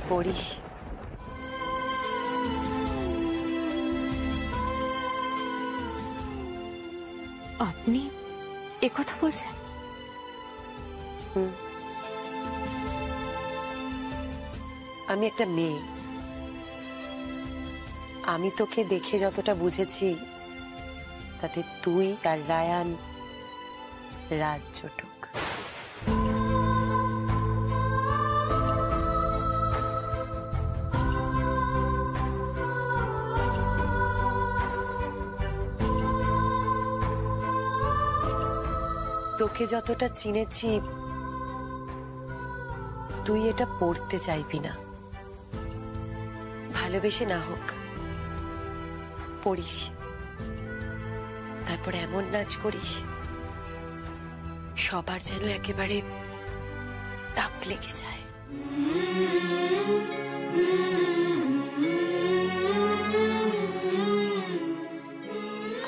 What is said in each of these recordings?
পড়িস। আপনি একথা বলছেন? আমি একটা মেয়ে, আমি তোকে দেখে যতটা বুঝেছি তাতে তুই আর রায়ান রাজজটক। তোকে যতটা চিনেছি তুই এটা পড়তে চাইবি না, ভালোবেসে না হোক পড়িস, তারপর এমন নাচ করিস সবার যেন একেবারে তাক লেগে যায়।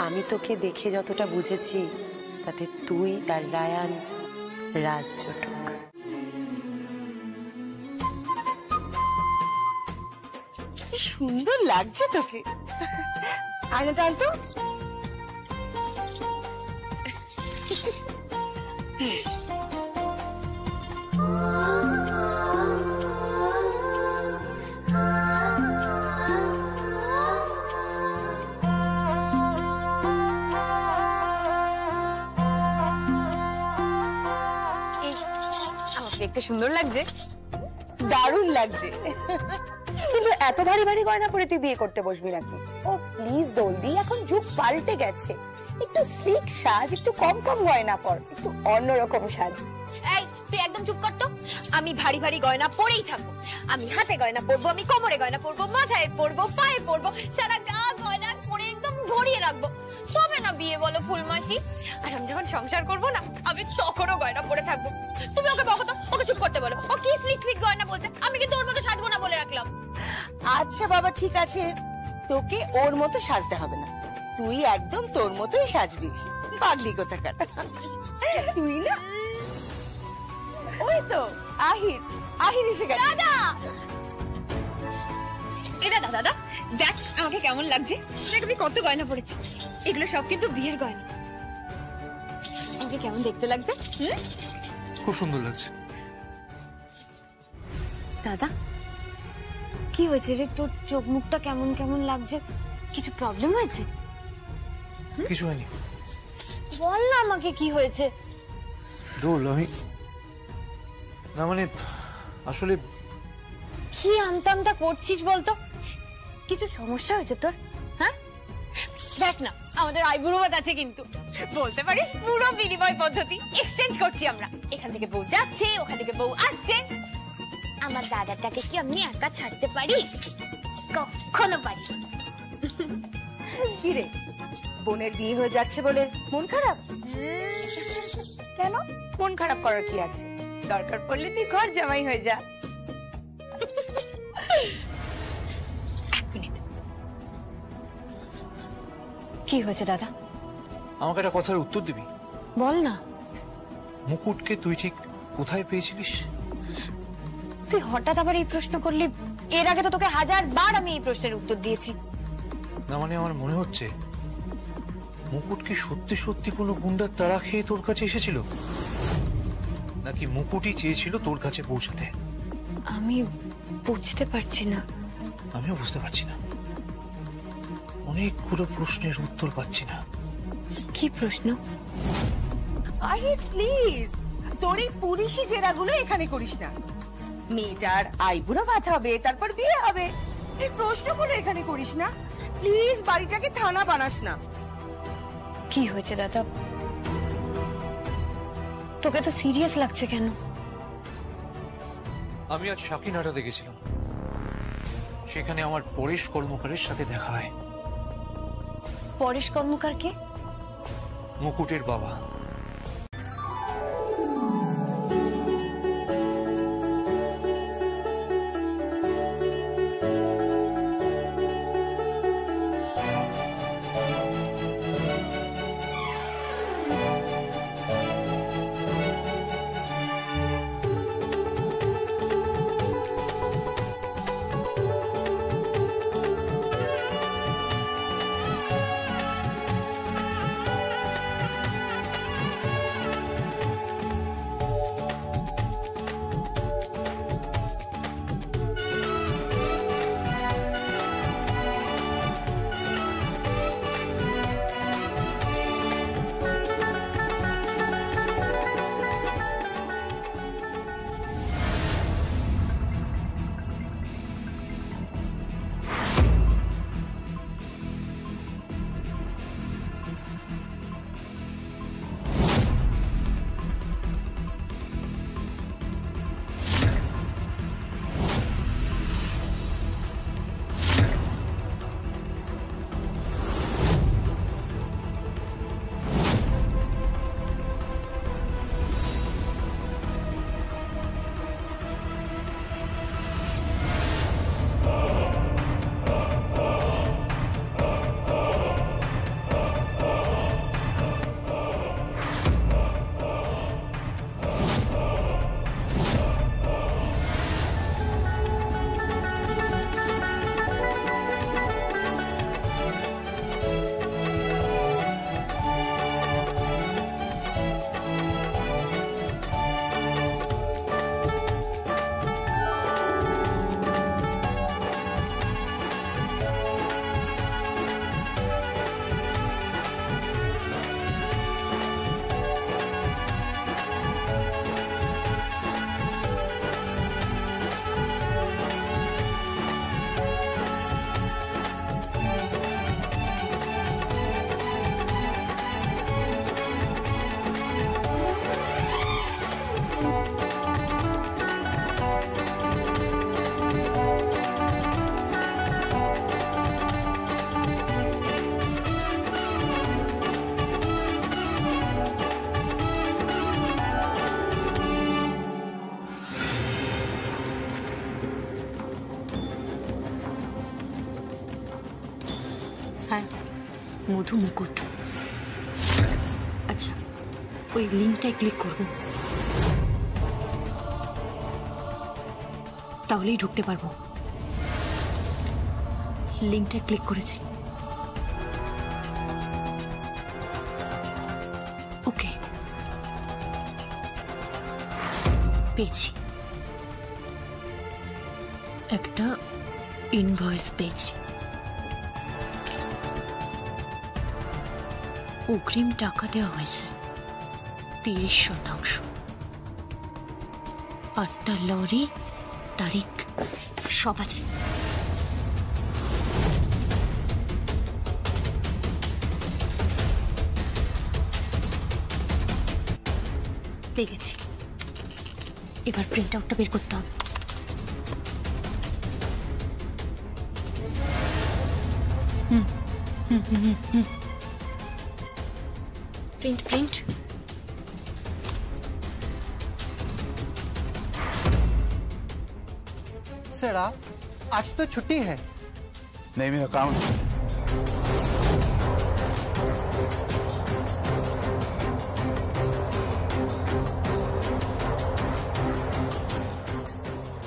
আমি তোকে দেখে যতটা বুঝেছি তাতে তুই আর রায়ান রাজজটক। কি সুন্দর লাগছে তোকে। আয়না টান তো। দেখতে সুন্দর লাগছে, দারুণ লাগছে। কিন্তু এত ভারী ভারী গয়না পরে তুই বিয়ে করতে বসবি নাকি? ও প্লিজ দোলদি, এখন যুগ পাল্টে গেছে, একটু স্লিক সাজ, একটু কম কম গয়না পর, একটু অন্যরকম সাজ। এই তুই একদম চুপ কর তো। আমি ভারী ভারী গয়না পরেই থাকবো। আমি হাতে গয়না পরবো, আমি কোমরে গয়না পরবো, মাথায় পরবো, পায়ে পরবো, সারা গা গয়না পরে একদম ভরিয়ে রাখবো। তবে না বিয়ে বলো ফুলমাসি। আর আমি যখন সংসার করবো না, আমি তখনও গয়না পরে থাকবো। তুমি ওকে বলো তো, ওকে চুপ করতে বলো। ও কি স্লিক স্লিক গয়না বলছে, আমি কিন্তু ওর মতো সাজবো না বলে রাখলাম। আচ্ছা বাবা ঠিক আছে, তোকে ওর মতো সাজতে হবে না, তুই একদম তোর মতোই সাজবি। পাগলি কোথাকার তুই না। ওই তো আহির, আহির এসে গেছে। দাদা, এটা দাদা দেখ আমাকে কেমন লাগছে, দেখ আমি কত গয়না পরেছি। এগুলো সব কিন্তু বিয়ের গয়না। আমাকে কেমন দেখতে লাগছে? খুব সুন্দর লাগছে। দাদা কি হয়েছে রে, তোর চোখ মুখটা কেমন কেমন লাগছে? কিছু প্রবলেম হয়েছে? কিছু হয়নি, বল না আমাকে কি হয়েছে। দোল আমি না, মানে আসলে কি আমতা আমতা করছিস বলতো? কিছু সমস্যা হয়েছে তোর? হ্যাঁ দেখ না আমাদের আইবুড়ো ভাত আছে, কিন্তু বলতে পারিস পুরো বিনিময় পদ্ধতি এক্সচেঞ্জ করছি আমরা। এখান থেকে বউ যাচ্ছে, ওখান থেকে বউ আসছে। আমার দাদাটাকে কি আমি একা ছাড়তে পারি? কখনো পারি। কি রে, বোনের বিয়ে হয়ে যাচ্ছে বলে মন খারাপ? কেন মন খারাপ করার কি আছে? দরকার পড়লে তুই ঘর জামাই হয়ে যা। এক মিনিট। কি হয়েছে দাদা? আমাকে একটা কথার উত্তর দিবি? বল না। মুকুটকে তুই ঠিক কোথায় পেয়েছিলিস? তুই হঠাৎ আবার এই প্রশ্ন করলি? এর আগে তো তোকে 1000 বার আমি এই প্রশ্নের উত্তর দিয়েছি। না মানে আমার মনে হচ্ছে মুকুট কি সত্যি সত্যি কোনো গুন্ডার তাড়া খেয়ে তোর কাছে এসেছিল, নাকি মুকুটই চেয়েছিল তোর কাছে পৌঁছাতে? আমি বুঝতে পারছি না। আমিও বুঝতে পারছি না, অনেকগুলো প্রশ্নের উত্তর পাচ্ছি না। কি প্রশ্ন? আহির প্লিজ, তোর এই পুলিশি জেরাগুলো এখানে করিস না। মেয়েটার আইবুড়ো ভাত হবে, তারপর বিয়ে হবে, এই প্রশ্নগুলো এখানে করিস না প্লিজ। বাড়িটাকে থানা বানাস না। কি হয়েছে দাদা? তোকে তো সিরিয়াস লাগছে কেন? আমি আজ শাকিনাটাতে গেছিলাম, সেখানে আমার পরেশ কর্মকারের সাথে দেখা হয়। পরেশ কর্মকার কে? মুকুটের বাবা। মধু মুকুট। আচ্ছা, ওই লিঙ্কটায় ক্লিক করব, তাহলেই ঢুকতে পারবো। লিঙ্কটায় ক্লিক করেছি। ওকে, পেয়েছি একটা ইনভয়েস পেয়েছি। অগ্রিম টাকা দেওয়া হয়েছে 30%, আর তার লরি, তারিখ সব আছে। পেয়ে গেছি, এবার প্রিন্ট আউটটা বের করতে হবে। प्रिंट प्रिंट सर आप आज तो छुट्टी है। नहीं, मेरा काम है।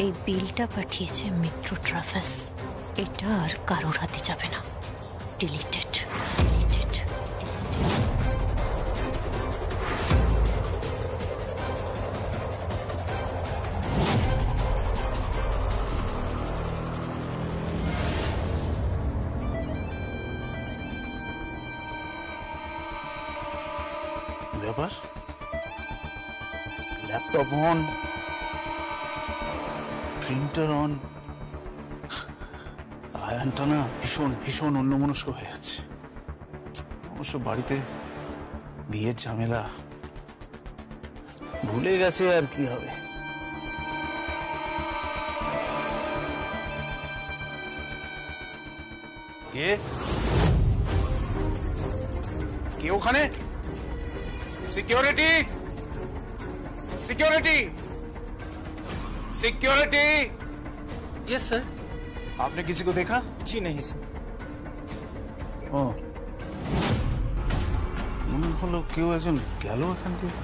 এই বিলটা পাঠিয়েছে মিত্র ট্রাভেলস। এটা আর কারোর হাতে যাবে না। Deleted deleted. ব্যাপার, ল্যাপটপ অন, প্রিন্টার অন, আয়ানটা না ভীষণ ভীষণ অন্যমনস্ক হয়ে যাচ্ছে। অবশ্য বাড়িতে বিয়ের ঝামেলা, ভুলে গেছে আর কি হবে। কে কে ওখানে? Security security security. Yes sir. आपने किसी को देखा? जी नहीं सर। ও মনে হলো কেউ একজন গেল এখান থেকে।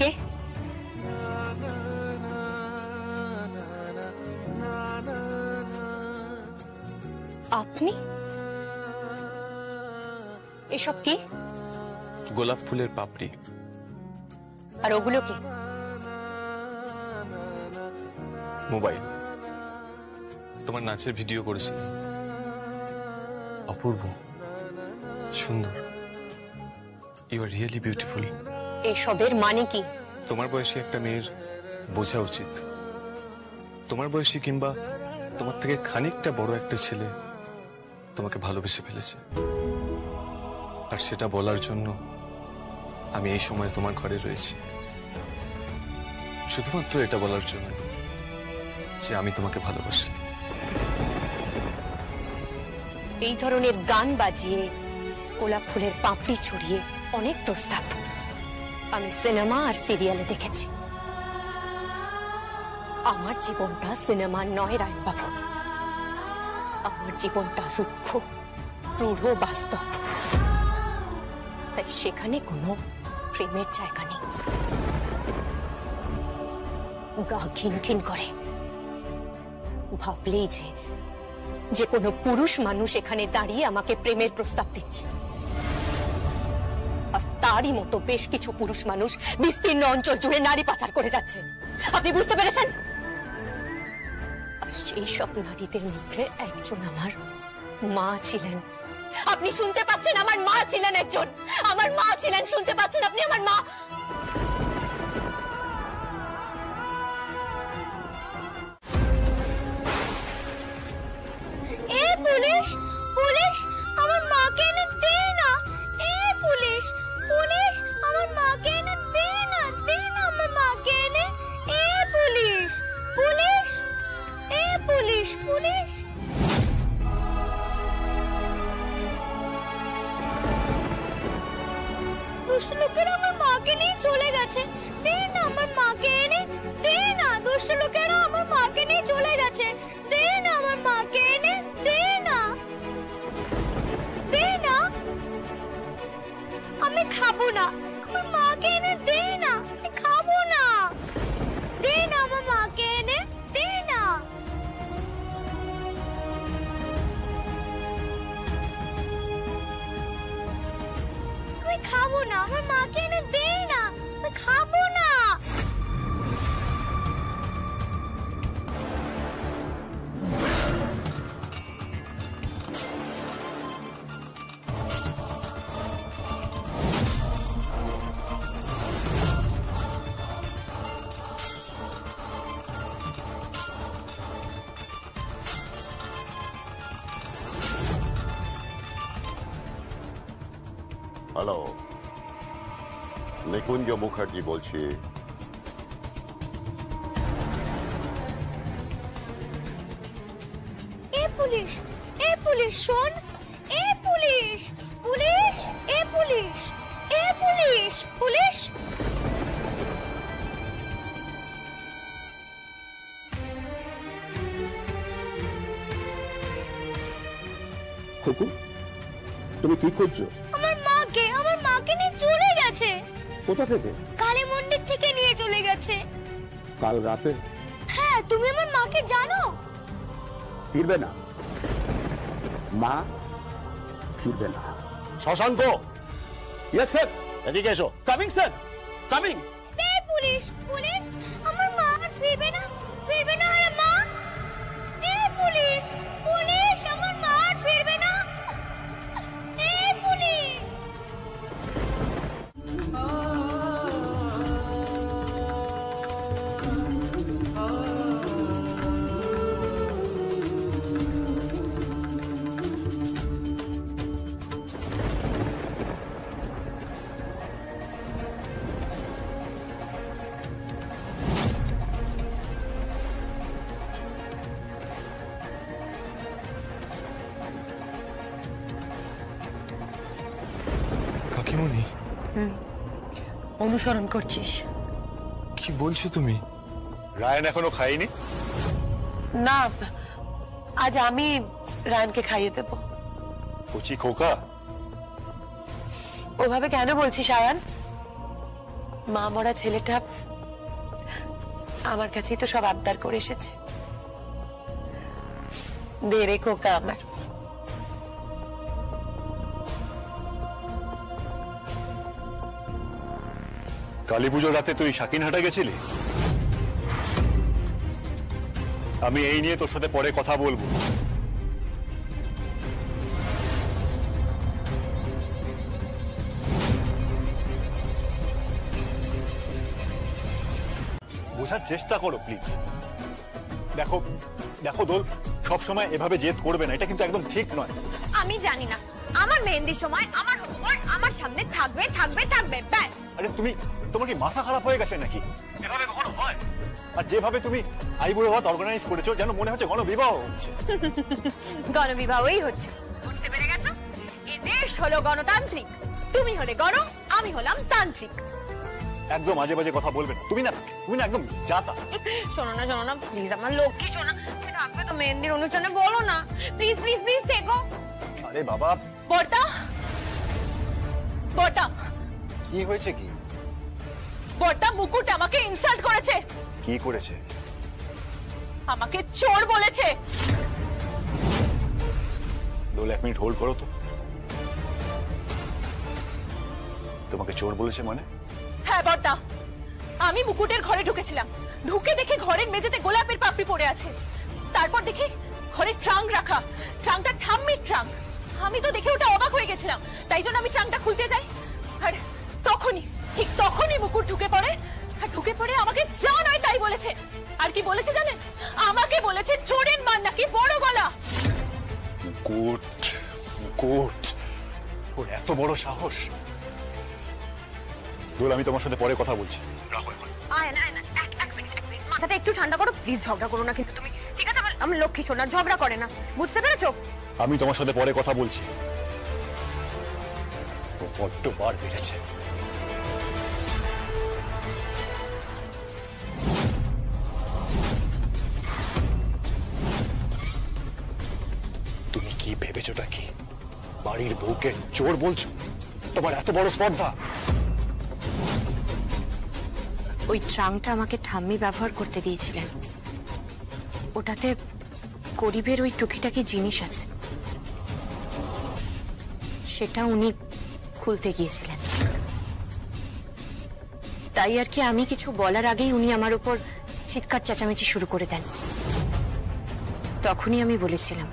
কে? আপনি? এসব কি? গোলাপ ফুলের পাপড়ি। আর ওগুলো কি? মোবাইল। তোমার নাচের ভিডিও করেছি। অপূর্ব, সুন্দর। You are really beautiful. এসবের মানে কি? তোমার বয়সী একটা মেয়ের বোঝা উচিত, তোমার বয়সী কিংবা তোমার থেকে খানিকটা বড় একটা ছেলে তোমাকে ভালোবেসে ফেলেছে, আর সেটা বলার জন্য আমি এই সময় তোমার ঘরে রয়েছি, শুধুমাত্র এটা বলার জন্য যে আমি তোমাকে ভালোবাসি। এই ধরনের গান বাজিয়ে, গোলাপ ফুলের পাপড়ি ছড়িয়ে অনেক প্রস্তাব আমি সিনেমা আর সিরিয়ালে দেখেছি। আমার জীবনটা সিনেমার নয় রায়নবাবু। আমার জীবনটা রুক্ষ, রূঢ়, বাস্তব। তাই সেখানে কোনো প্রেমের জায়গা নেই। গা ঘিনঘিন করে ভাবলেই যে কোনো পুরুষ মানুষ এখানে দাঁড়িয়ে আমাকে প্রেমের প্রস্তাব দিচ্ছে, আর তারই মতো বেশ কিছু পুরুষ মানুষ বিস্তীর্ণ অঞ্চল জুড়ে নারী পাচার করে যাচ্ছে। আপনি বুঝতে পেরেছেন? আর সেই সব নারীদের মধ্যে একজন আমার মা ছিলেন। আপনি শুনতে পাচ্ছেন? আমার মা ছিলেন একজন। আমার মা ছিলেন, শুনতে পাচ্ছেন আপনি? আমার মা। এ পুলিশ, পুলিশ, আমার মাকে এনে দে না। এ পুলিশ, পুলিশ, আমার মাকে এনে দে না, দে না আমার মাকে। পুলিশ পুলিশ দুষ্ট লোকেরা আমার মাকে নিয়ে চলে গেছে। দে না আমার মাকে এনে, দে না। দুষ্ট লোকেরা আমার মাকে নিয়ে চলে গেছে। দে না আমার মাকে এনে, দে না, দে না। আমি খাবো না, আমার মাকে এনে দে না, আমি খাবো না। দে না আমার মাকে এনে, দে না। আমি খাবো না, আমার মাকে এনে দে না, আমি খাবো না। হ্যালো, নিকুঞ্জ মুখার্জি বলছি। পুলিশ, এ পুলিশ শোন, এ পুলিশ, পুলিশ, এ পুলিশ, এ পুলিশ, পুলিশ। খুকু, তুমি কি করছো? আমার মাকে নিয়ে চলে গেছে। কোথা থেকে? কালী মন্দির থেকে নিয়ে চলে গেছে। কাল রাতে? হ্যাঁ, তুমি আমার মাকে জানো? ফিরবে না মা, ফিরবে না। শশাঙ্ক, ইয়েস স্যার, এদিকে এসো। Coming sir, coming. এ পুলিশ, পুলিশ, আমার মা আর ফিরবে না, ফিরবে না আমার মা। এ পুলিশ, পুলিশ, আমার মা আর ফিরবে না। এ পুলিশ। কাকিমণি, অনুসরণ করছিস? কি বলছো তুমি? রায়ন এখনো খাইনি? না, আজ আমি রায়নকে খাইয়ে দেব। কচি খোকা, ওভাবে কেন বলছিস আয়ান? মা মরা ছেলেটা আমার কাছেই তো সব আবদার করে এসেছে। দে রে খোকা আমার। কালী পুজোর রাতে তুই শাকিনহাটা গেছিলি? আমি এই নিয়ে তোর সাথে পরে কথা বলবো। বোঝার চেষ্টা করো প্লিজ। দেখো দেখো দোল, সবসময় এভাবে জেদ করবে না, এটা কিন্তু একদম ঠিক নয়। আমি জানি না, আমার মেহেন্দির সময় আমার উপর আমার সামনে থাকবে থাকবে থাকবে, ব্যাস। আরে তোমার কি মাথা খারাপ হয়ে গেছে নাকি? এভাবে কখনো হয়? আর যেভাবে তুমি আইবুড়ো ভাত অর্গানাইজ করেছো, যেন মনে হচ্ছে গণবিবাহ হচ্ছে। গণবিবাহই হচ্ছে, বুঝতে পেরে গেছো? এই দেশ হলো গণতান্ত্রিক, তুমি হলে গণ, আমি হলাম তান্ত্রিক। একদম আজে বাজে কথা বলবে না, তুমি না একদম জাতা। শোনো না প্লিজ, আমার লক্ষ্মী শোনা, তুমি থাকবে তো মেহেন্দির অনুষ্ঠানে, বলো না প্লিজ প্লিজ প্লিজ থেকো। আরে বাবা। বর্তা, বর্তা, কি হয়েছে? কি বর্তা, মুকুট আমাকে ইনসাল্ট করেছে। কি করেছে? আমাকে চোর বলেছে। দোল, 1 মিনিট হোল্ড করো তো। তোমাকে চোর বলেছে মানে? হ্যাঁ বর্তা, আমি মুকুটের ঘরে ঢুকেছিলাম, ঢুকে দেখে ঘরের মেঝেতে গোলাপের পাপড়ি পড়ে আছে। তারপর দেখি ঘরে ট্রাঙ্ক রাখা, ট্রাঙ্কটা ঠাম্মির ট্রাঙ্ক। আমি তো দেখে ওটা অবাক হয়ে গেছিলাম, তাই জন্য আমি ট্রাঙ্কটা খুলতে যাই, আর ঠিক তখনই মুকুট ঢুকে পড়ে। আর ঢুকে পড়ে আমাকে যা নয় তাই বলেছে। আর কি বলেছে জানেন? আমাকে বলেছে চোরের মার নাকি বড় গলা। মুকুট, ওর এত বড় সাহস! দোল, আমি তোমার সাথে পরে কথা বলছি, রাখো এখন। আয় না এক মিনিট, মাথাটা একটু ঠান্ডা করো প্লিজ, ঝগড়া করো না কিন্তু তুমি, ঠিক আছে? আমার লক্ষ্মী সোনা ঝগড়া করে না, বুঝতে পেরেছো? আমি তোমার সাথে পরে কথা বলছি। ও বড্ড বার বেড়েছে। তুমি কি ভেবেছোটা কি বাড়ির বউকে চোর বলছো? তোমার এত বড় স্পর্ধা? ওই ট্রাঙ্কটা আমাকে ঠাম্মি ব্যবহার করতে দিয়েছিলেন। ওটাতে গরিবের ওই টুকিটাকি জিনিস আছে, সেটা উনি খুলতে গিয়েছিলেন। তাই আর কি আমি কিছু বলার আগেই উনি আমার উপর চিৎকার চেঁচামেচি শুরু করে দেন। তখনই আমি বলেছিলাম,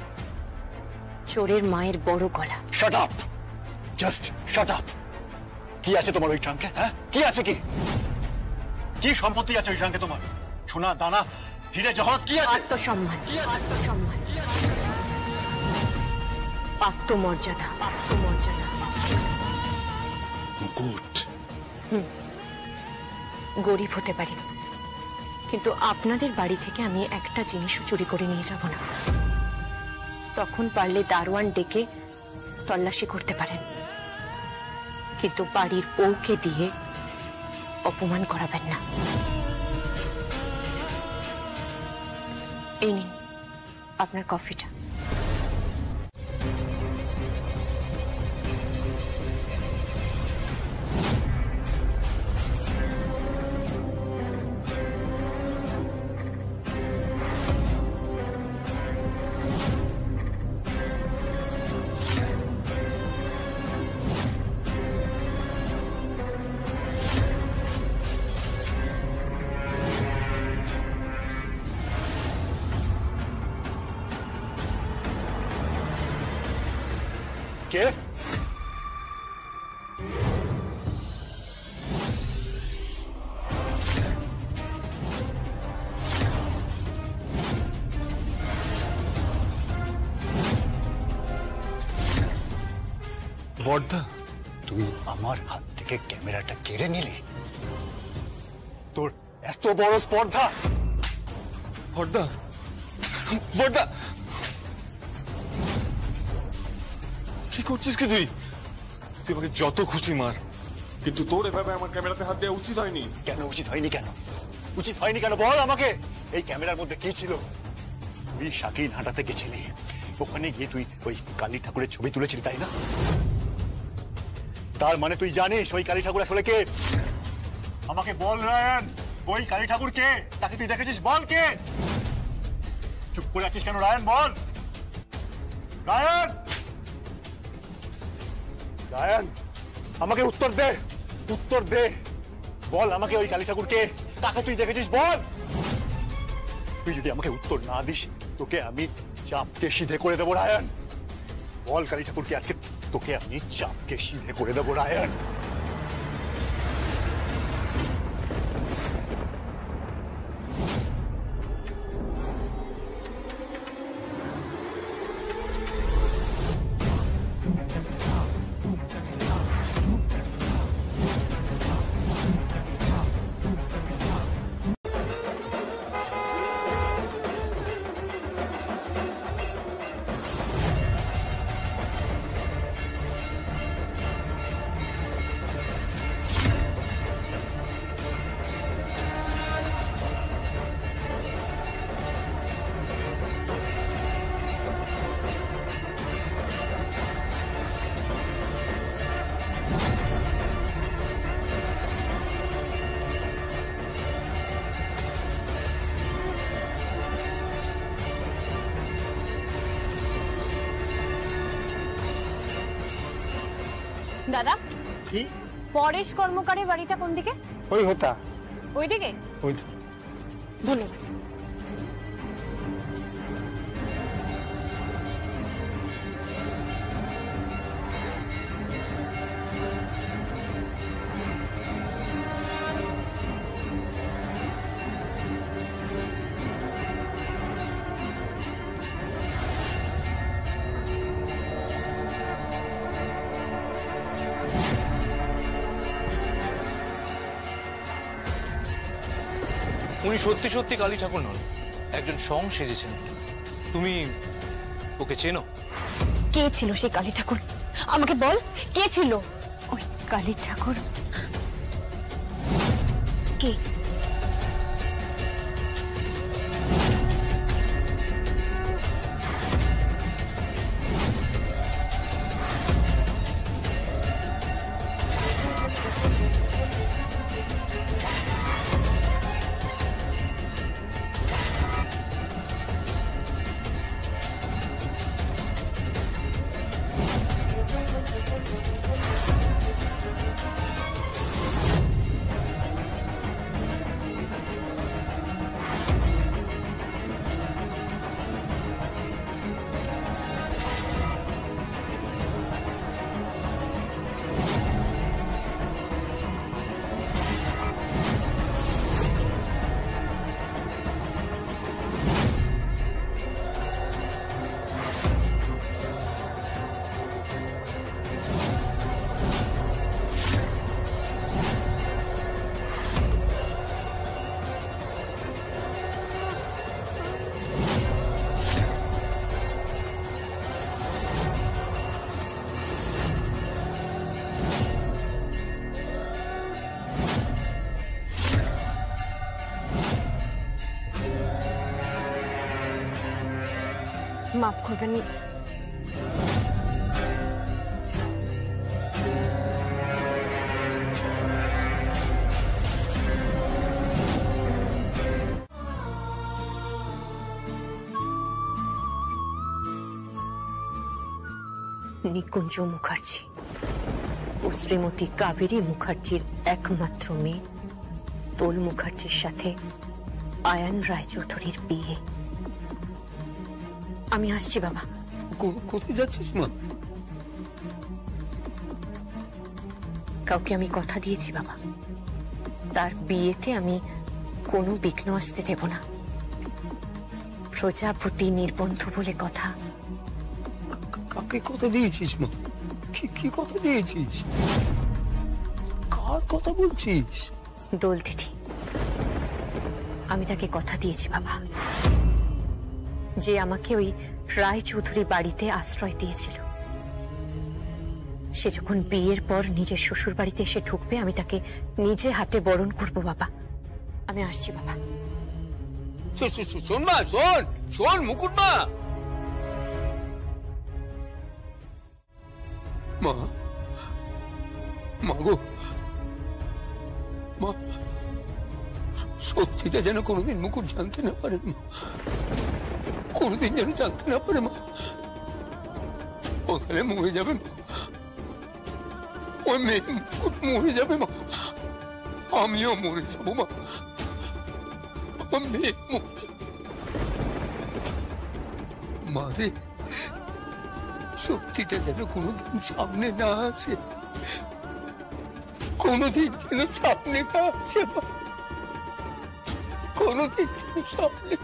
চোরের মায়ের বড় গলা। Shut up, just shut up. কি আছে তোমার ওই ট্রাঙ্কে? হ্যাঁ, কি আছে? কি সম্পত্তি আছে ওই ট্রাঙ্কে তোমার? সোনা দানা হিরে জহরত কি আছে? আত্মসম্মান, আত্মসম্মান, আত্মমর্যাদা, আত্মমর্যাদা, মুকুট। গরিব হতে পারি, কিন্তু আপনাদের বাড়ি থেকে আমি একটা জিনিসও চুরি করে নিয়ে যাব না। তখন পারলে দারোয়ান ডেকে তল্লাশি করতে পারেন, কিন্তু বাড়ির বউকে দিয়ে অপমান করাবেন না। এই নিন আপনার কফিটা। কে? বড়দা, তুই আমার হাত থেকে ক্যামেরাটা কেড়ে নিলি? তোর এত বড় স্পর্ধা? বড়দা, বড়দা, কি করছিস কি তুই? তুই আমাকে যত খুশি মার, কিন্তু তোর এভাবে আমার ক্যামেরাতে হাত দেওয়া উচিত হয়নি। কেন উচিত হয়নি? কেন উচিত হয়নি? কেন বল আমাকে। এই ক্যামেরার মধ্যে কি ছিল? তুই শাকিন হাঁটাতে গেছিলি, ওখানে গিয়ে তুই ওই কালী ঠাকুরের ছবি তুলেছিলি, তাই না? তার মানে তুই জানিস ওই কালী ঠাকুর আসলে কে? আমাকে বল রায়ন, ওই কালী ঠাকুর কে? তাকে তুই দেখেছিস? বল কে। চুপ করে আছিস কেন রায়ন? বল রায়ন, রায়ন আমাকে উত্তর দে, উত্তর দে। বল আমাকে ওই কালী ঠাকুর কে? তাকে তুই দেখেছিস? বল। তুই যদি আমাকে উত্তর না দিস তোকে আমি চাপকে সিধে করে দেবো রায়ন। বল কালী ঠাকুরকে, আজকে তোকে আমি চাপকে সিধে করে দেবো রায়ন। দাদা, পরেশ কর্মকারের বাড়িটা কোন দিকে? ওই হতা ওইদিকে? ধন্যবাদ। উনি সত্যি সত্যি কালী ঠাকুর নন, একজন সং সেজেছেন। তুমি ওকে চেনো? কে ছিল সেই কালী ঠাকুর? আমাকে বল, কে ছিল ওই কালী ঠাকুর? কে? মাফ করবেন, নিকুঞ্জ মুখার্জি ও শ্রীমতী কাবেরী মুখার্জির একমাত্র মেয়ে দোল মুখার্জির সাথে আয়ান রায়চৌধুরীর বিয়ে। আমি আসছি বাবা। কোথায় যাচ্ছিস মা? কাউকে আমি কথা দিয়েছি বাবা, তার বিয়েতে আমি কোনো বিঘ্ন আসতে দেব না। প্রজাপতি নির্বন্ধ বলে কথা। কাকে কথা দিয়েছিস মা? কি কথা দিয়েছিস? কার কথা বলছিস? দোল দিদি, আমি তাকে কথা দিয়েছি বাবা, যে আমাকে ওই রায়চৌধুরী বাড়িতে আশ্রয় দিয়েছিল। সে যখন বিয়ের পর নিজের শ্বশুর বাড়িতে এসে ঢুকবে, আমি তাকে নিজে হাতে বরণ করব বাবা। আমি আসছি বাবা। শোন মা, শোন মুকুট মা। মা গো, মা সত্যিটা যেন কোনোদিন মুকুট জানতে না পারে মা, কোনোদিন যেন জানতে না পারে মা। ও তাহলে মরে যাবে মা, ওই মেয়ে মুকুট মরে যাবে মা, আমিও মরে যাবো মা, আমার মেয়ে মরে যাবে মা রে। সত্যিটা যেন কোনোদিন সামনে না আসে, কোনোদিন যেন সামনে না আসে মা, কোনোদিন যেন সামনে।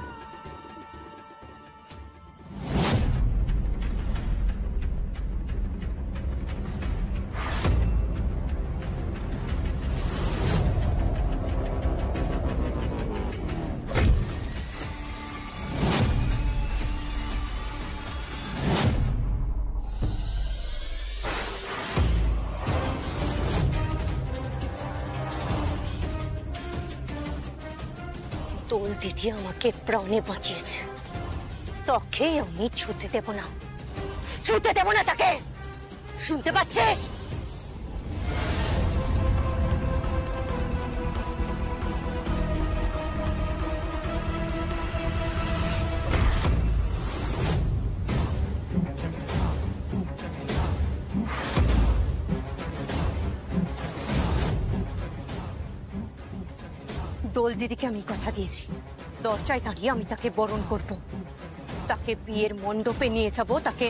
দোল দিদি আমাকে প্রাণে বাঁচিয়েছে, তোকে আমি ছুতে দেব না, ছুতে দেব না তাকে, শুনতে পাচ্ছিস? দোল দিদিকে আমি কথা দিয়েছি, দরজায় দাঁড়িয়ে আমি তাকে বরণ করব, তাকে বিয়ের মণ্ডপে নিয়ে যাব, তাকে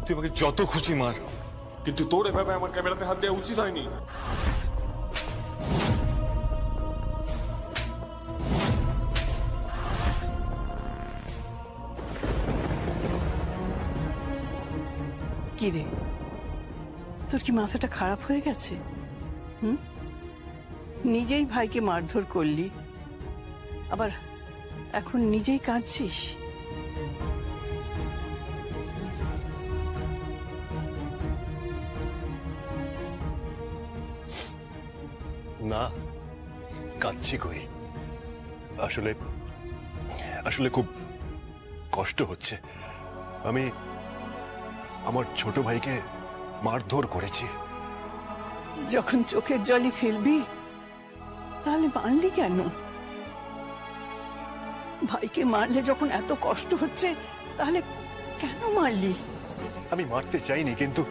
তুই আমাকে যত খুশি মার, কিন্তু তোর এভাবে আমার ক্যামেরাতে হাত দেওয়া উচিত হয়নি। কি কি রে, তোর কি মাথাটা খারাপ হয়ে গেছে? নিজেই ভাইকে মারধর করলি, আবার এখন নিজেই কাঁদছিস। না, কাঁদছি কই। আসলে আসলে খুব কষ্ট হচ্ছে। আমি আমার ছোট ভাইকে মারধর করেছি। যখন চোখের জলই ফেলবি তাহলে মারলি কেন? ভাইকে মারলে যখন এত কষ্ট হচ্ছে তাহলে কেন মারলি? আমি মারতে চাইনি, কিন্তু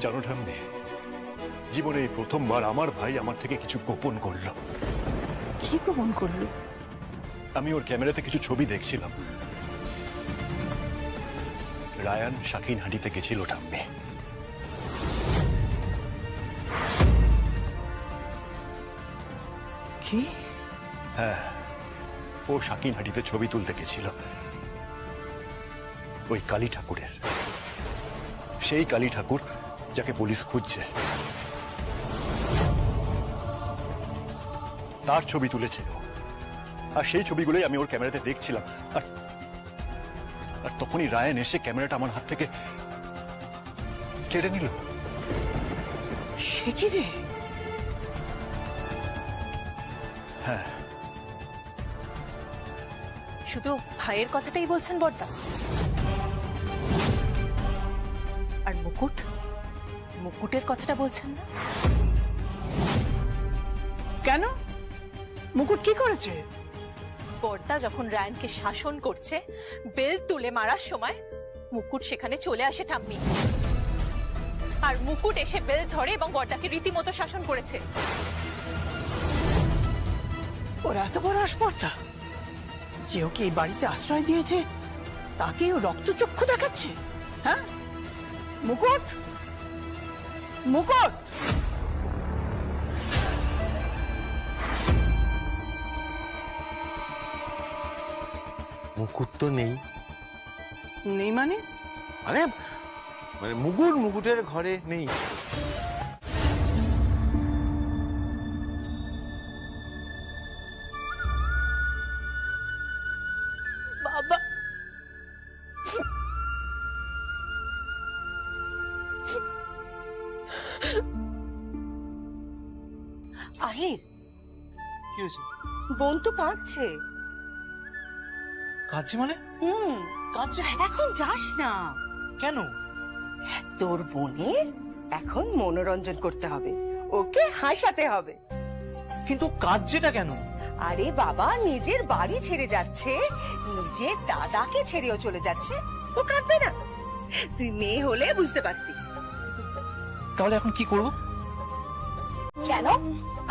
জানো ঠাম্মি, জীবনে এই প্রথমবার আমার ভাই আমার থেকে কিছু গোপন করলো। কি গোপন করলো? আমি ওর ক্যামেরাতে কিছু ছবি দেখছিলাম। রায়ান শাকিনহাটিতে গেছিল ঠাম্মি। কি? হ্যাঁ, ও শাকিনহাটিতে ছবি তুলতে গেছিল ওই কালী ঠাকুরের। সেই কালী ঠাকুর যাকে পুলিশ খুঁজছে, তার ছবি তুলেছে। আর সেই ছবিগুলোই আমি ওর ক্যামেরাতে দেখছিলাম। আর তখনই রায়ান এসে ক্যামেরাটা আমার হাত থেকে কেড়ে নিল। সে কি রে? হ্যাঁ। শুধু ভাইয়ের কথাটাই বলছেন বড়দা? আর মুকুটের কথাটা বলছেন না? কেন? মুকুট কি করেছে? বড়দা যখন রায়ানকে শাসন করছে, বেল তুলে মারার সময় মুকুট সেখানে চলে আসে ঠাম্মি। আর মুকুট এসে বেল ধরে এবং বড়দাকে রীতিমতো শাসন করেছে। ওর এত বড় আসপর্দা যে ওকে এই বাড়িতে আশ্রয় দিয়েছে তাকে ও রক্তচক্ষু দেখাচ্ছে? হ্যাঁ মুকুট, মুকুট! মুকুট তো নেই। নেই মানে? মানে মুকুটের ঘরে নেই। বাবা, আহির, কি হয়েছে? বোন তো কাঁদছে। কাঁদছে মানে? কাঁদছে। এখন যাস না। কেন? তোর বোনের এখন মনোরঞ্জন করতে হবে, ওকে হাসাতে হবে। কিন্তু কাঁদছেটা কেন? আরে বাবা, নিজের বাড়ি ছেড়ে যাচ্ছে, নিজের দাদাকে ছেড়েও চলে যাচ্ছে, ও কাঁদবে না? তুই মেয়ে হলে বুঝতে পারতি। তাহলে এখন কি করব? কেন?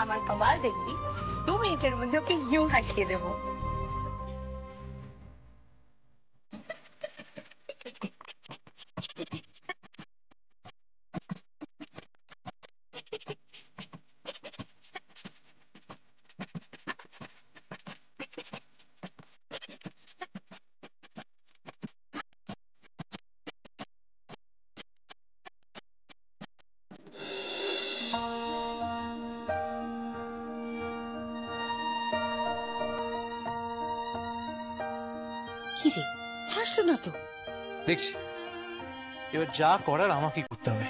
আমার কমাল দেখবি, 2 মিনিটের মধ্যে ওকে ইউ হাসিয়ে দেবো। কি রে, হাসলো না তো? দেখছি, এবার যা করার আমাকে করতে হবে।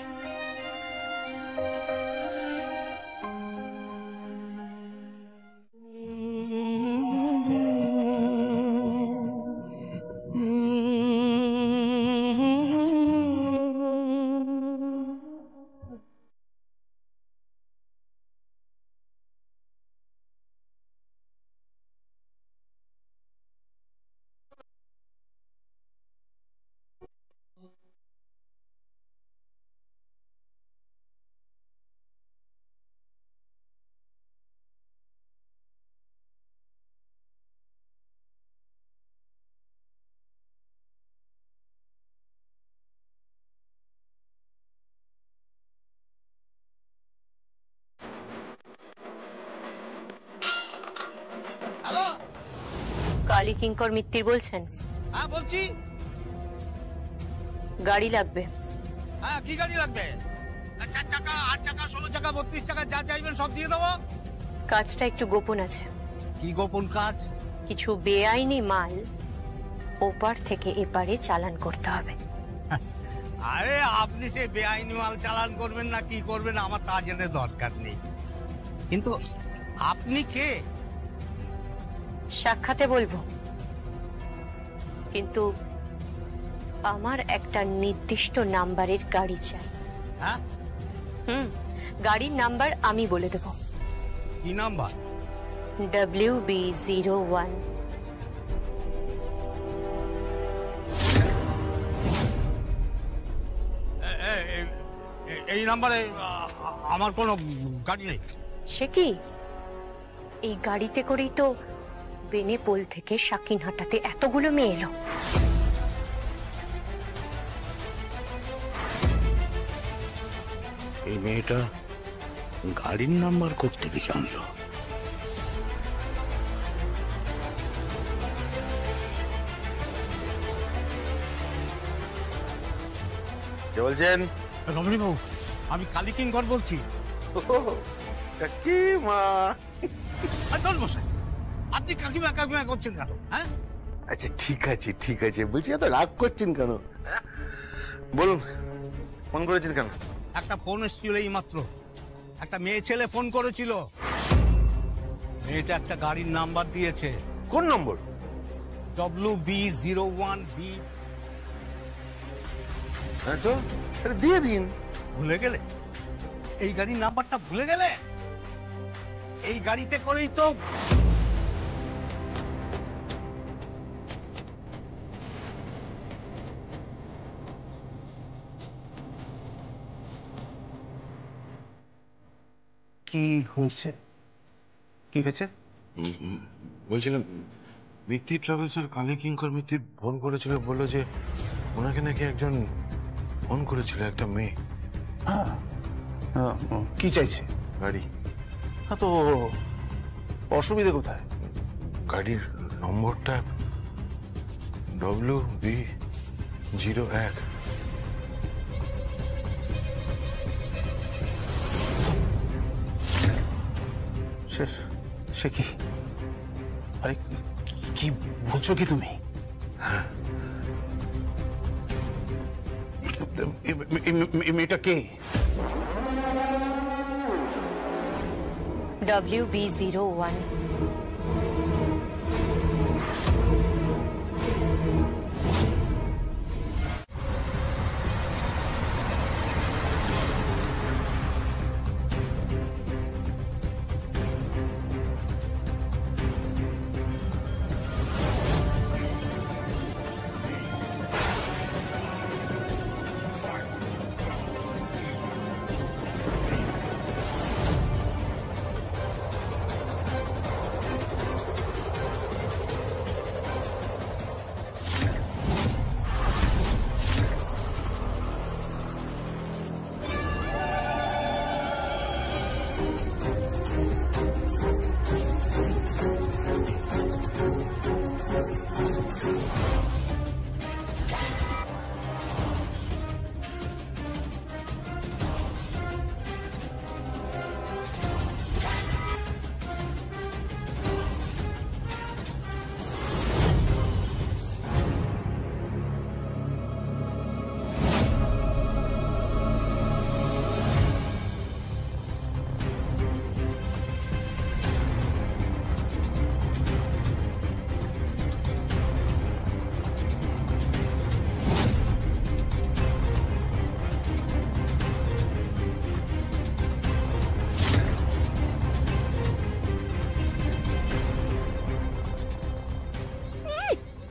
কালী কিঙ্কর মিত্তির বলছেন? হ্যাঁ বলছি। গাড়ি লাগবে। হ্যাঁ, কি গাড়ি লাগবে? 4 চাকা, 8 চাকা, 16 চাকা, 32 চাকা, যা চাইবেন সব দিয়ে দেবো। কাজটা একটু গোপন আছে। কি গোপন কাজ? কিছু বেআইনি মাল ওপার থেকে এপারে চালান করতে হবে। আরে আপনি সে বেআইনি মাল চালান করবেন না কি করবেন আমার তা জেনে দরকার নেই, কিন্তু আপনি কে? সাক্ষাতে বলবো, কিন্তু আমার একটা নির্দিষ্ট নাম্বারের গাড়ি চাই। হ্যাঁ? গাড়ির নাম্বার আমি বলে দেব। কি নাম্বার? WB01। এই নাম্বারে আমার কোনো গাড়ি নেই। সে কি? এই গাড়িতে করেই তো বেনেপোল থেকে সাকিনহাটাতে এতগুলো মেয়ে এলো। এই মেয়েটা গাড়ির নাম্বার কোত্থেকে জানলো? কে বলছেন? রমণী বাবু, আমি কালী কিঙ্কর বলছি। কাকিমা। আপনি কাকিমা কাকিমা করছেন কেন? হ্যাঁ, আচ্ছা ঠিক আছে বলছি, এত রাগ করছেন কেন? বলুন, ফোন করেছেন কেন? একটা ফোন এসেছিল এই মাত্র, একটা মেয়ে ছেলে ফোন করেছিল। মেয়েটা একটা গাড়ির নাম্বার দিয়েছে। কোন নম্বর? WB01B। হ্যাঁ তো দিয়ে দিন। ভুলে গেলে? এই গাড়ির নাম্বারটা ভুলে গেলে? এই গাড়িতে করেই তো কি হয়েছে? কি হয়েছে? বলছিলাম মিত্তি ট্রাভেলস আর কালী কিঙ্কর মিত্তি ফোন করেছিল, বললো যে ওনাকে নাকি একজন ফোন করেছিল, একটা মেয়ে। কি চাইছে? গাড়ি। হ্যাঁ, তো অসুবিধা কোথায়? গাড়ির নম্বরটা WB01। সে কি? আরে কি বলছো কি তুমি? হ্যাঁ। মেয়েটা কে? WB01।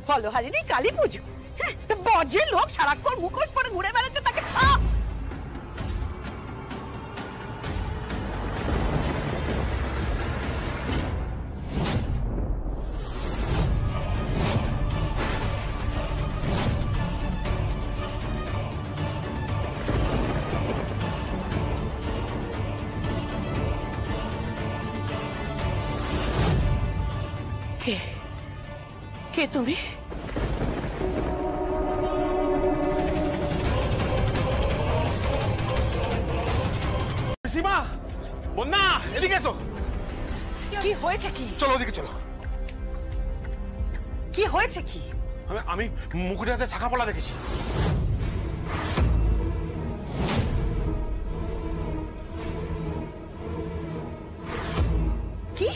ফলহারিণী কালী পুজো, বজ্রের লোক সারাক্ষণ মুখোশ পরে ঘুরে বেড়াচ্ছে, তাকে কে তুমি? এদিকে এসো। কি হয়েছে কি? চলো ওদিকে চলো। কি হয়েছে কি? আমি মুকুটের হাতে শাখা পলা দেখেছি। কি?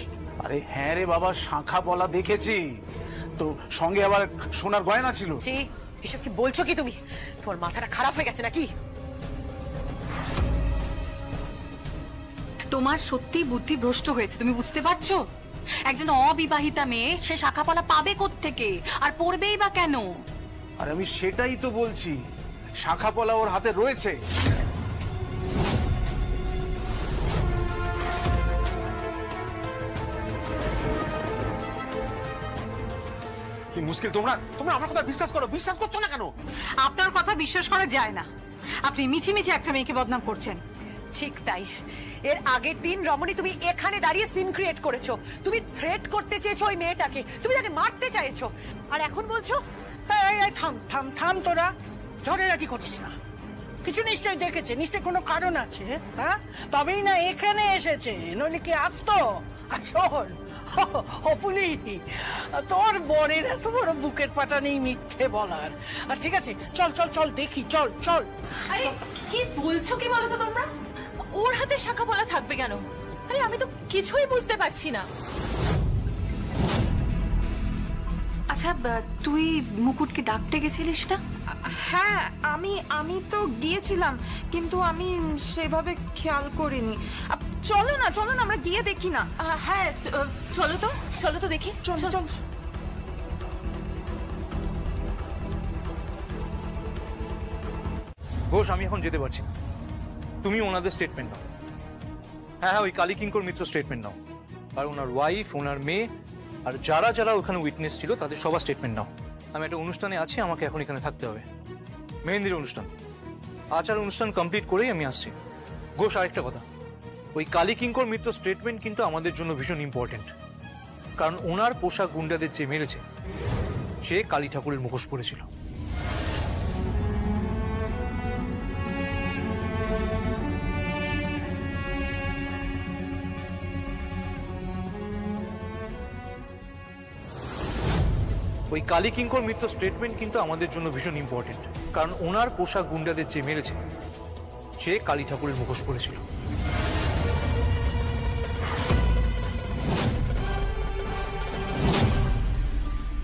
আরে হ্যাঁ রে বাবা, শাঁখা পলা দেখেছি তো, সঙ্গে আবার সোনার গয়না ছিল। জি, এসব কি বলছো কি তুমি? তোমার মাথাটা খারাপ হয়ে গেছে নাকি? তোমার সত্যি বুদ্ধি ভ্রষ্ট হয়েছে, তুমি বুঝতে পারছো? একজন অবিবাহিতা মেয়ে সে শাখাপলা পাবে কোত্থেকে, আর পড়বেই বা কেন? আর আমি সেটাই তো বলছি, শাখা পলা ওর হাতে রয়েছে। কি মুশকিল, তোমরা আমার কথা বিশ্বাস করো, বিশ্বাস করছো না কেন? আপনার কথা বিশ্বাস করা যায় না, আপনি মিছিমিছি একটা মেয়েকে বদনাম করছেন। ঠিক তাই, এর আগের দিন রমণী তুমি এখানে দাঁড়িয়ে সিন ক্রিয়েট করেছো, তুমি থ্রেট করতে চেয়েছো ওই মেয়েটাকে, তুমি তাকে মারতে চাইছো, আর এখন বলছো থাম থাম থাম, তোরা ঝড়েরাটি করিস না। কিছু নিশ্চয়ই দেখেছে, নিশ্চয়ই কোনো কারণ আছে, হ্যাঁ? তবেই না এখানে এসেছে, নইলে কি আসতো? আর শোন হপুলি, তোর বরের এত বড় বুকের পাটা নেই মিথ্যে বলার। আর ঠিক আছে, চল চল চল দেখি, চল চল। আরে কি বলছো কি বলো তো তোমরা? ওর হাতে শাখা পলা থাকবে কেন? আরে আমি তো কিছুই বুঝতে পারছি না। আচ্ছা, তুই মুকুটকে ডাকতে গেছিলিস না? হ্যাঁ, আমি তো গিয়েছিলাম, কিন্তু আমি সেভাবে খেয়াল করিনি। চলো না আমরা গিয়ে দেখি না। হ্যাঁ চলো তো দেখি। চল চল। ঘোষ, আমি এখন যেতে পারছি, তুমি ওনাদের স্টেটমেন্ট নাও। হ্যাঁ, ওই কালী কিঙ্কর মিত্র স্টেটমেন্ট নাও, আর ওনার ওয়াইফ, ওনার মেয়ে, আর যারা যারা ওখানে উইটনেস ছিল তাদের সবার স্টেটমেন্ট নাও। আমি একটা অনুষ্ঠানে আছি, আমাকে এখন এখানে থাকতে হবে, মেহেন্দির অনুষ্ঠান। আচার অনুষ্ঠান কমপ্লিট করেই আমি আসছি। ঘোষ, আরেকটা কথা, ওই কালী কিঙ্কর মিত্র স্টেটমেন্ট কিন্তু আমাদের জন্য ভীষণ ইম্পর্টেন্ট, কারণ ওনার পোশাক গুন্ডাদের যে মেরেছে সে কালী ঠাকুরের মুখোশ পরেছিল। ওই কালী কিঙ্কর মিত্র স্টেটমেন্ট কিন্তু আমাদের জন্য ভীষণ ইম্পর্টেন্ট, কারণ ওনার পোশাক গুন্ডাদের যে মেরেছে সে কালী ঠাকুরের মুখোশ পরেছিল।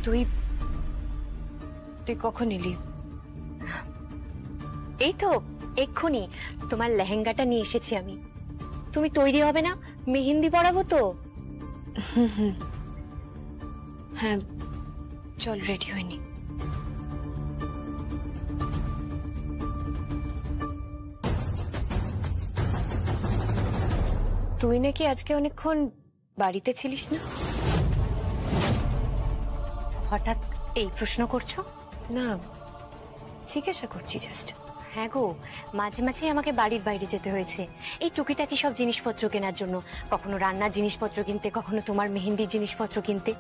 তুই কখন এলি? এই তো এক্ষুনি তোমার লেহেঙ্গাটা নিয়ে এসেছি আমি। তুমি তৈরি হবে না? মেহেন্দি পরাবো তো। হ্যাঁ চল, রেডি হয়নি। তুই নাকি আজকে অনেকক্ষণ বাড়িতে ছিলিস না? হঠাৎ এই প্রশ্ন করছো? না, জিজ্ঞাসা করছি জাস্ট। হ্যাঁ গো, মাঝে মাঝে আমাকে বাড়ির বাইরে যেতে হয়েছে এই টুকিটাকি সব জিনিসপত্র কেনার জন্য, কখনো রান্নার জিনিসপত্র কিনতে, কখনো তোমার মেহেন্দির জিনিসপত্র কিনতে।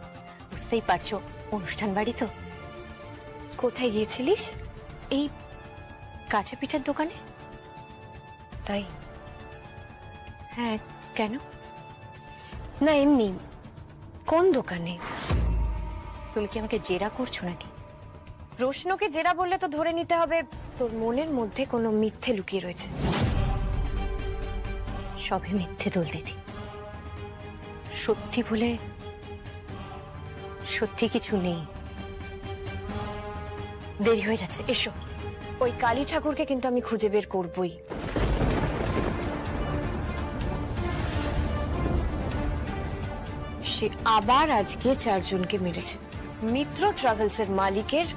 বুঝতেই পারছো, অনুষ্ঠান বাড়ি তো। কোথায় গিয়েছিলিস? এই কাঁচা পিঠার দোকানে। তাই? হ্যাঁ, কেন? না এমনি। কোন দোকানে? তুমি কি আমাকে জেরা করছো নাকি? প্রশ্নকে জেরা বললে তো ধরে নিতে হবে তোর মনের মধ্যে কোনো মিথ্যে লুকিয়ে রয়েছে। সবই মিথ্যে দোল দিদি। সত্যি বলে সত্যি কিছু নেই। দেরি হয়ে যাচ্ছে, এসো। ওই কালী ঠাকুরকে কিন্তু আমি খুঁজে বের করবই। সে আবার আজকে 4 জনকে মেরেছে, মিত্র ট্রাভেলসের মালিকের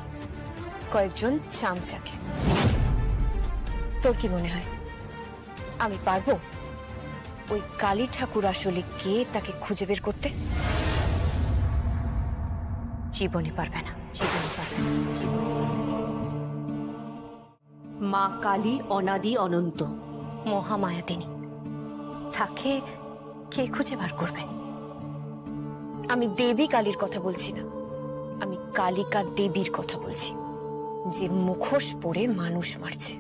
কয়েকজন চামচাকে। তোর কি মনে হয় আমি পারবো ওই কালী ঠাকুর আসলে কে তাকে খুঁজে বের করতে? জীবনে পারবে না, জীবনে পারবে না। মা কালী অনাদি অনন্ত, মহামায়াতিনী। তাকে কে খুঁজে বার করবে? আমি দেবী কালীর কথা বলছি না, আমি কালিকা দেবীর কথা বলছি, যে মুখোশ পরে মানুষ মারছে।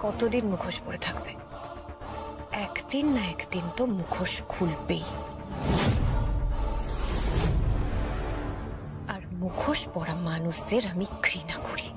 কতদিন মুখোশ পরে থাকবে? একদিন না একদিন তো মুখোশ খুলবেই। আর মুখোশ পরা মানুষদের আমি ঘৃণা করি।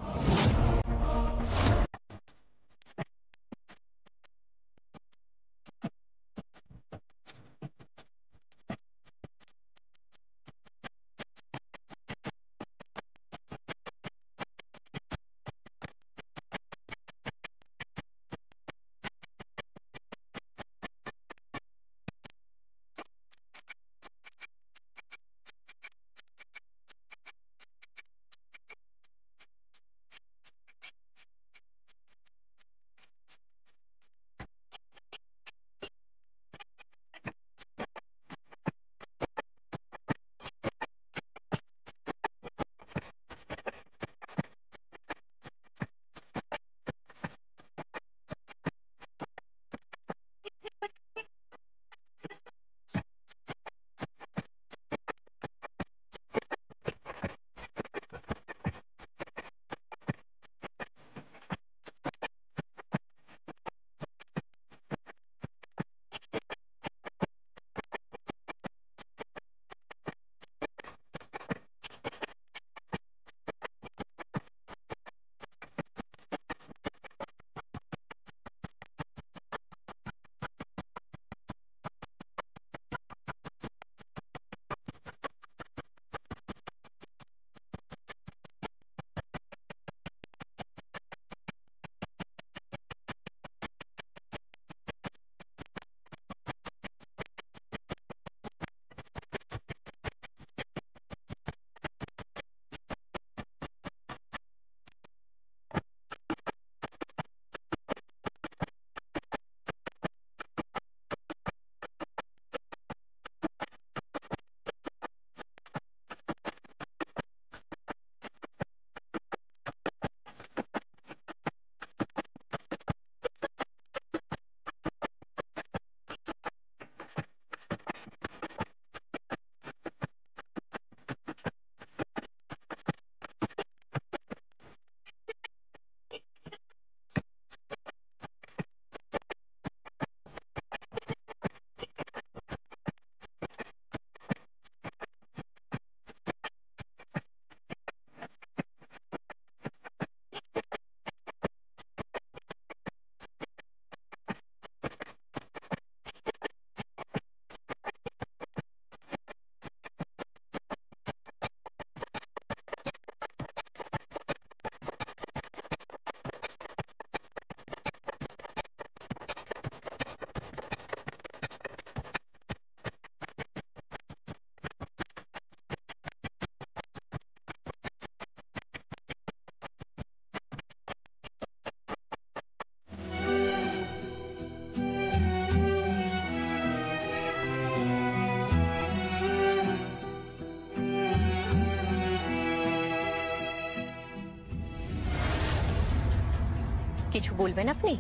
কিছু বলবেন আপনি?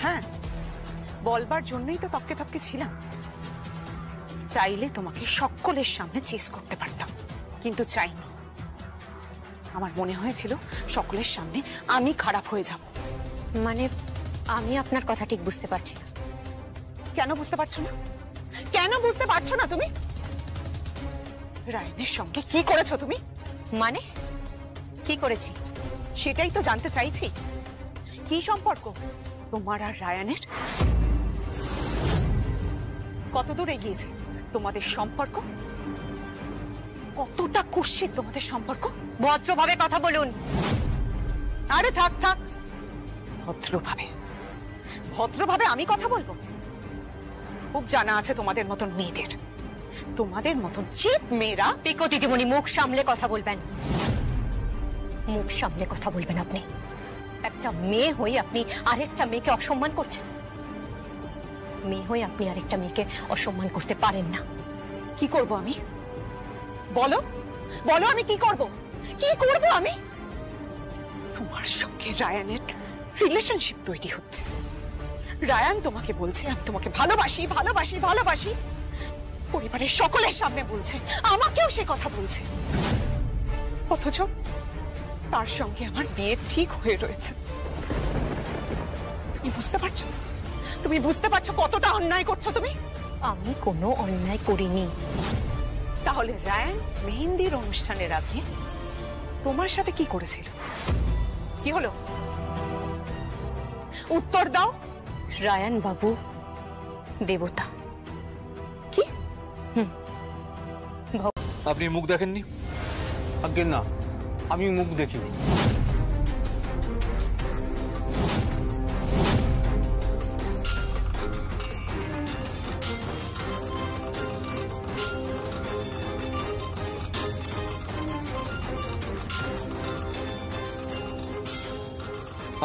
হ্যাঁ, বলবার জন্যই তো তককে তককে ছিলাম। চাইলে তোমাকে সকলের সামনে চেস করতে পারতাম, কিন্তু চাইনি। আমার মনে হয়েছিল সকলের সামনে আমি খারাপ হয়ে যাব। মানে আমি আপনার কথা ঠিক বুঝতে পারছি না। কেন বুঝতে পারছো না? কেন বুঝতে পারছো না তুমি? রায়নের সঙ্গে কি করেছো তুমি? মানে কি করেছি সেটাই তো জানতে চাইছি। কি সম্পর্ক তোমার আর রায়ানের? কতদূর এগিয়েছে তোমাদের সম্পর্ক? কতটা কুৎসিত তোমাদের সম্পর্ক? ভদ্রভাবে কথা বলুন। আরে থাক থাক, ভদ্রভাবে ভদ্রভাবে আমি কথা বলবো? খুব জানা আছে তোমাদের মতন মেয়েদের। তোমাদের মতন চিপ মেয়েরা। পিকো দিদিমণি, মুখ সামলে কথা বলবেন। মুখ সামলে কথা বলবেন। আপনি একটা মেয়ে হয়ে আপনি আরেকটা মেয়েকে অসম্মান করছেন। মেয়ে হয়ে আপনি আরেকটা মেয়েকে অসম্মান করতে পারেন না। কি করব আমি? বলো বলো, আমি কি করব? কি করব আমি? তোমার সঙ্গে রায়ানের রিলেশনশিপ তৈরি হচ্ছে। রায়ান তোমাকে বলছে আমি তোমাকে ভালোবাসি ভালোবাসি ভালোবাসি। পরিবারের সকলের সামনে বলছে, আমাকেও সে কথা বলছে। অথচ তার সঙ্গে আমার বিয়ে ঠিক হয়ে রয়েছে। বুঝতে পারছো? তুমি বুঝতে পারছো কতটা অন্যায় করছো তুমি? আমি কোনো অন্যায় করিনি। তাহলে রায়ান মেহেন্দির অনুষ্ঠানের আগে তোমার সাথে কি করেছিল? কি হলো? উত্তর দাও। রায়ান বাবু দেবতা। কি? আপনি মুখ দেখেননি? আজ্ঞে না, আমি মুখ দেখিনি।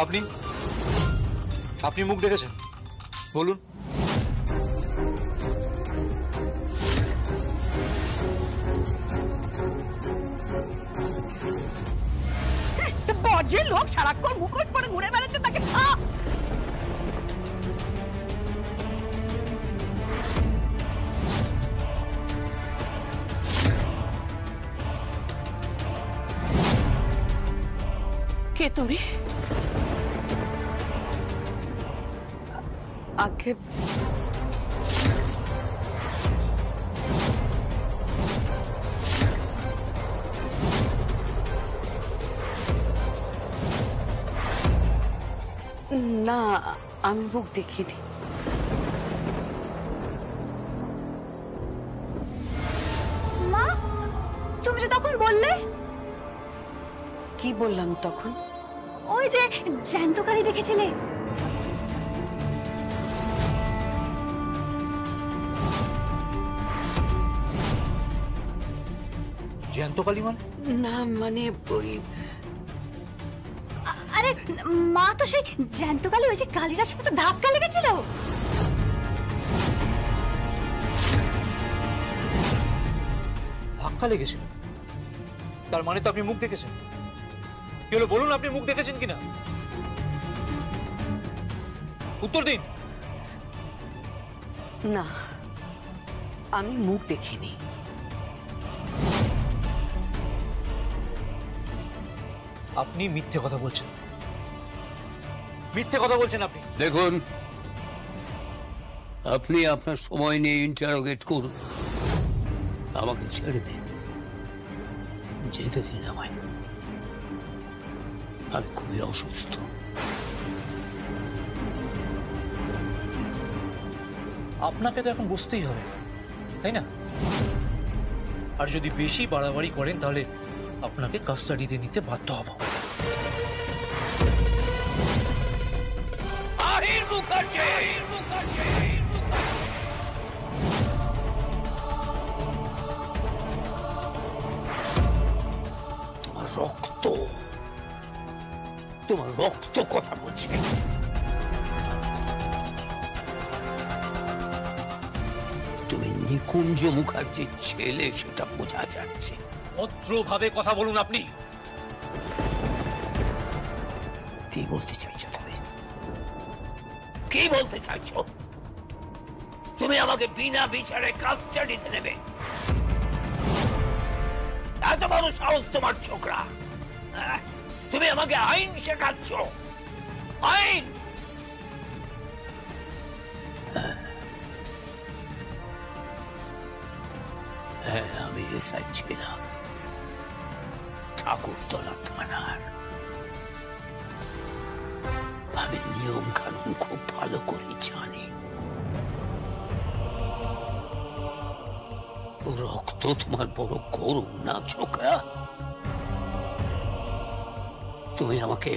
আপনি আপনি মুখ দেখেছেন? বলুন। বজ্রের লোক সারাক্ষণ মুখোশ পরে ঘুরে বেড়াচ্ছে, তাকে কে তুমি? আগে না, আমি মুখ দেখিনি। মা, তুমি যে তখন বললে। কি বললাম তখন? ওই যে জ্যান্ত কালী দেখেছিলে। জ্যান্ত কালী মানে? না মানে ওই, আরে মা তো সেই জ্যান্ত কালী, ওই যে কালীটার সাথে তো ধাক্কা লেগেছিল। ধাক্কা লেগেছিল? তার মানে তো আপনি মুখ দেখেছেন। কি হলো বলুন, আপনি মুখ দেখেছেন কিনা? উত্তর দিন। না, আমি মুখ দেখিনি। আপনি মিথ্যে কথা বলছেন, মিথ্যে কথা বলছেন আপনি। দেখুন, আপনি আপনার সময় নিয়ে ইন্টারোগেট করুন, আমাকে ছেড়ে দিন, যেতে দিন আমায়। আমি খুবই অসুস্থ। আপনাকে তো এখন বুঝতেই হবে, তাই না? আর যদি বেশি বাড়াবাড়ি করেন তাহলে আপনাকে কাস্টাডিতে নিতে বাধ্য হব। আহির মুখার্জি, তোমার রক্ত, তোমার রক্ত কথা বলছে। তুমি নিকুঞ্জ মুখার্জির ছেলে, সেটা বোঝা যাচ্ছে। ভদ্রভাবে কথা বলুন আপনি। কি বলতে চাইছো তুমি? কি বলতে চাইছো? তুমি আমাকে বিনা বিচারে কাস্টাডিতে নেবে? এত বড় সাহস তোমার ছোকরা! তুমি আমাকে আইন শেখাচ্ছ? আইন? হ্যাঁ, আমি এসআই ছিলাম ঠাকুরতলা থানার। আমি নিয়ম কানুন খুব ভালো করে জানি। রক্ত তোমার বড় করুন না ছোকরা। তুমি আমাকে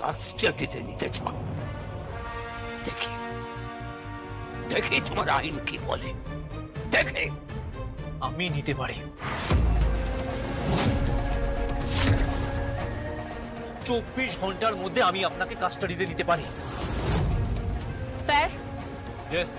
কাস্টাডিতে নিতে চাও? দেখি দেখি তোমার আইন কি বলে, দেখে। আমি নিতে পারি। 24 ঘন্টার মধ্যে আমি আপনাকে কাস্টাডিতে নিতে পারি। Sir, yes.